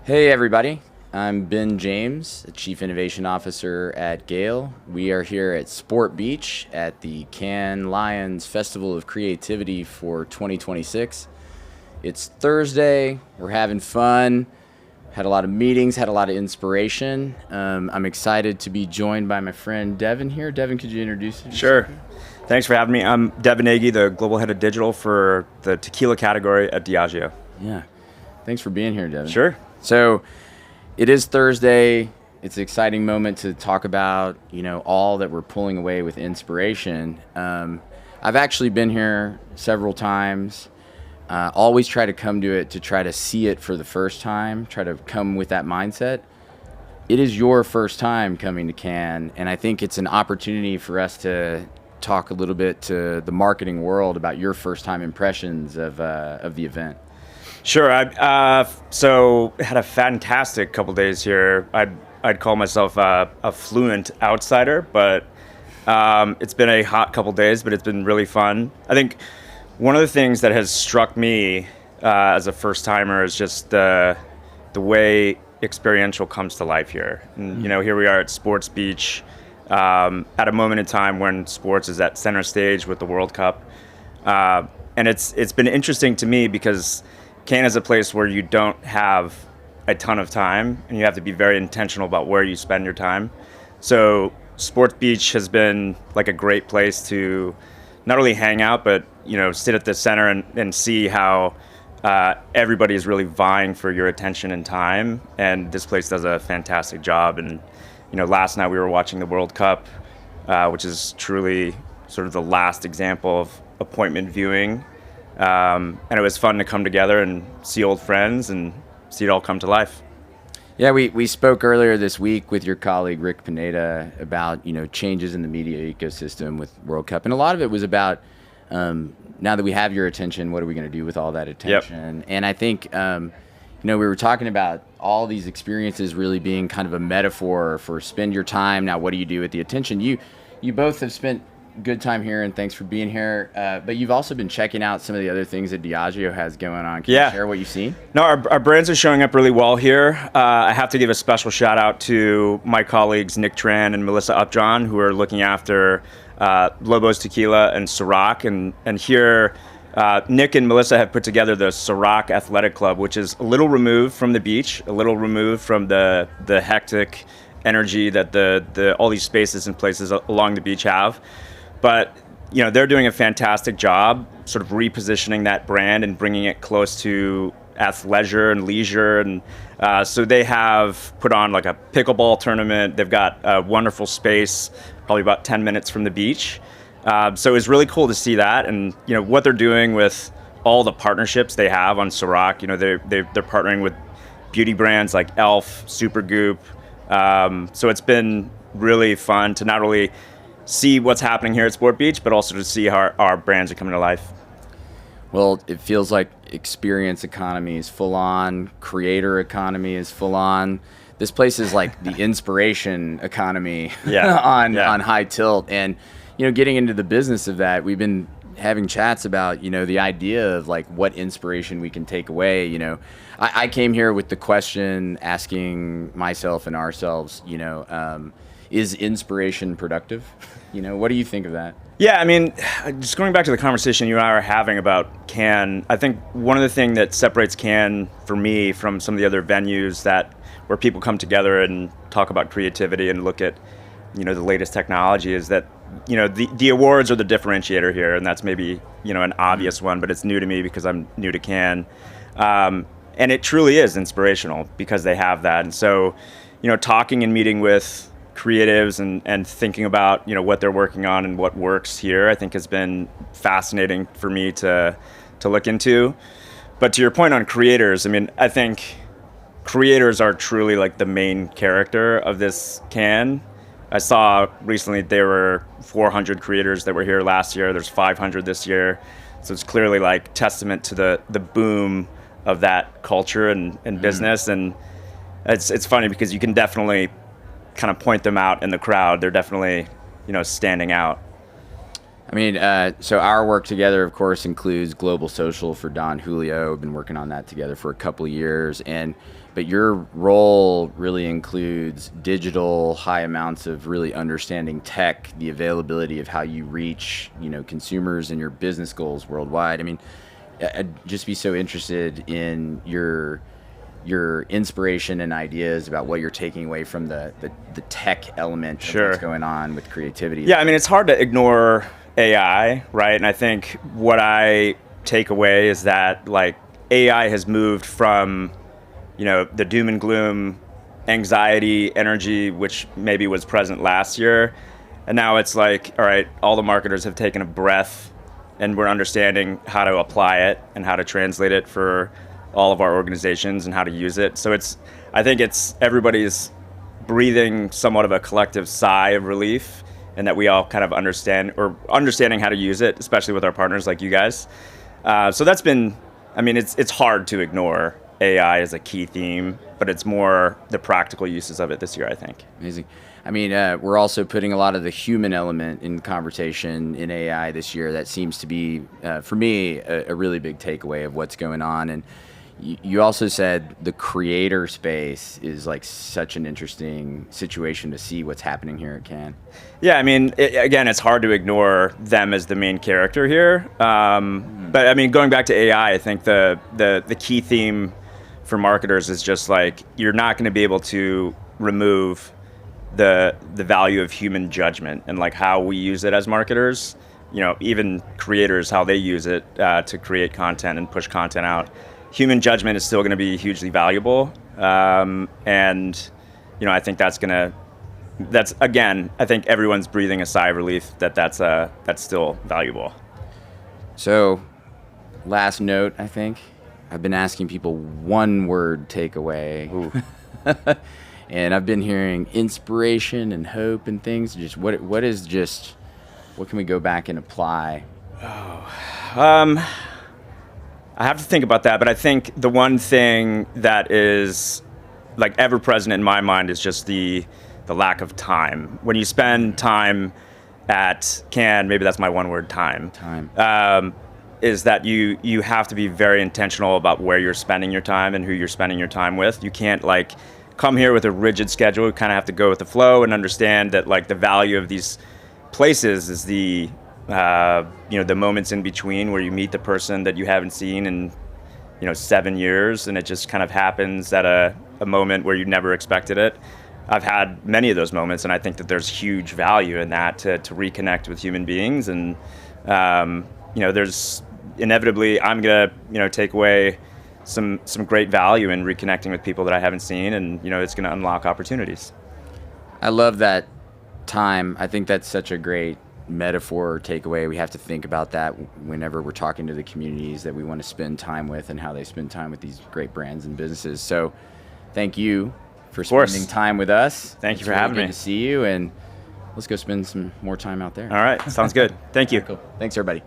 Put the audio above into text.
Hey everybody, I'm Ben James, the Chief Innovation Officer at GALE. We are here at Sport Beach at the Cannes Lions Festival of Creativity for 2026. It's Thursday, we're having fun, had a lot of meetings, had a lot of inspiration. I'm excited to be joined by my friend Devin here. Devin, could you introduce yourself? Sure. Thanks for having me. I'm Devin Nagy, the Global Head of Digital for the tequila category at Diageo. Yeah, thanks for being here, Devin. Sure. So it is Thursday. It's an exciting moment to talk about, all that we're pulling away with inspiration. I've actually been here several times. Always try to come to it to try to see it for the first time, try to come with that mindset. It is your first time coming to Cannes, and I think it's an opportunity for us to talk a little bit to the marketing world about your first time impressions of the event. Sure. So had a fantastic couple days here. I'd call myself a fluent outsider, but it's been a hot couple days, but it's been really fun. I think one of the things that has struck me as a first timer is just the way experiential comes to life here. And, here we are at Sports Beach at a moment in time when sports is at center stage with the World Cup. And it's been interesting to me because Cannes is a place where you don't have a ton of time and you have to be very intentional about where you spend your time. So Sports Beach has been like a great place to not only hang out, but, sit at the center and see how everybody is really vying for your attention and time. And this place does a fantastic job. And, last night we were watching the World Cup, which is truly sort of the last example of appointment viewing. And it was fun to come together and see old friends and see it all come to life. Yeah, we spoke earlier this week with your colleague Rick Pineda about changes in the media ecosystem with World Cup, and a lot of it was about now that we have your attention, what are we going to do with all that attention? Yep. And I think we were talking about all these experiences really being kind of a metaphor for spend your time. Now, what do you do with the attention? You both have spent good time here, and thanks for being here. But you've also been checking out some of the other things that Diageo has going on. Can you share what you've seen? No, our brands are showing up really well here. I have to give a special shout out to my colleagues Nick Tran and Melissa Upjohn, who are looking after Lobos Tequila and Ciroc. And here, Nick and Melissa have put together the Ciroc Athletic Club, which is a little removed from the beach, a little removed from the hectic energy that all these spaces and places along the beach have. But, they're doing a fantastic job sort of repositioning that brand and bringing it close to athleisure and leisure. And so they have put on like a pickleball tournament. They've got a wonderful space, probably about 10 minutes from the beach. So it was really cool to see that. And, what they're doing with all the partnerships they have on Ciroc, they're partnering with beauty brands like e.l.f., Supergoop. So it's been really fun to not only see what's happening here at Sport Beach, but also to see how our brands are coming to life. Well, it feels like experience economy is full on, creator economy is full on. This place is like the inspiration economy on high tilt. And, getting into the business of that, we've been having chats about, the idea of like what inspiration we can take away. I came here with the question asking myself and ourselves, is inspiration productive? What do you think of that? Yeah, I mean, just going back to the conversation you and I are having about Cannes, I think one of the things that separates Cannes for me from some of the other venues where people come together and talk about creativity and look at, the latest technology is that, the awards are the differentiator here, and that's maybe, an obvious one, but it's new to me because I'm new to Cannes. And it truly is inspirational because they have that. And so, talking and meeting with creatives and thinking about what they're working on and what works here, I think has been fascinating for me to look into. But to your point on creators, I mean, I think creators are truly like the main character of this Cannes. I saw recently there were 400 creators that were here last year. There's 500 this year. So it's clearly like testament to the boom of that culture and business. And it's funny because you can definitely kind of point them out in the crowd. They're definitely, standing out. I mean, so our work together, of course, includes global social for Don Julio. We've been working on that together for a couple of years, but your role really includes digital, high amounts of really understanding tech, the availability of how you reach, consumers and your business goals worldwide. I mean, I'd just be so interested in your inspiration and ideas about what you're taking away from the tech element of what's going on with creativity. Yeah, I mean, it's hard to ignore AI, right? And I think what I take away is that like AI has moved from, the doom and gloom, anxiety, energy, which maybe was present last year. And now it's like, all right, all the marketers have taken a breath and we're understanding how to apply it and how to translate it for all of our organizations and how to use it. So I think everybody's breathing somewhat of a collective sigh of relief, and that we all kind of understanding how to use it, especially with our partners like you guys. So that's been, I mean, it's hard to ignore AI as a key theme, but it's more the practical uses of it this year, I think. Amazing. I mean, we're also putting a lot of the human element in conversation in AI this year. That seems to be, for me, a really big takeaway of what's going on. And you also said the creator space is like such an interesting situation to see what's happening here at Cannes. Yeah, I mean, again, it's hard to ignore them as the main character here. But I mean, going back to AI, I think the key theme for marketers is just like, you're not going to be able to remove the value of human judgment and like how we use it as marketers. Even creators, how they use it to create content and push content out. Human judgment is still going to be hugely valuable, and I think I think everyone's breathing a sigh of relief that's still valuable. So, last note, I think I've been asking people one word takeaway, and I've been hearing inspiration and hope and things. Just what can we go back and apply? I have to think about that, but I think the one thing that is like ever present in my mind is just the lack of time. When you spend time at Cannes, maybe that's my one word, time. Is that you have to be very intentional about where you're spending your time and who you're spending your time with. You can't like come here with a rigid schedule. You kind of have to go with the flow and understand that like the value of these places is the moments in between where you meet the person that you haven't seen in 7 years, and it just kind of happens at a moment where you never expected it. I've had many of those moments, and I think that there's huge value in that to reconnect with human beings. And there's inevitably I'm gonna take away some great value in reconnecting with people that I haven't seen, and it's gonna unlock opportunities. I love that time. I think that's such a great metaphor or takeaway. We have to think about that whenever we're talking to the communities that we want to spend time with and how they spend time with these great brands and businesses. So thank you for spending time with us. Thank you for having me. Good to see you, and let's go spend some more time out there. All right, sounds good. Thank you. Cool. Thanks, everybody.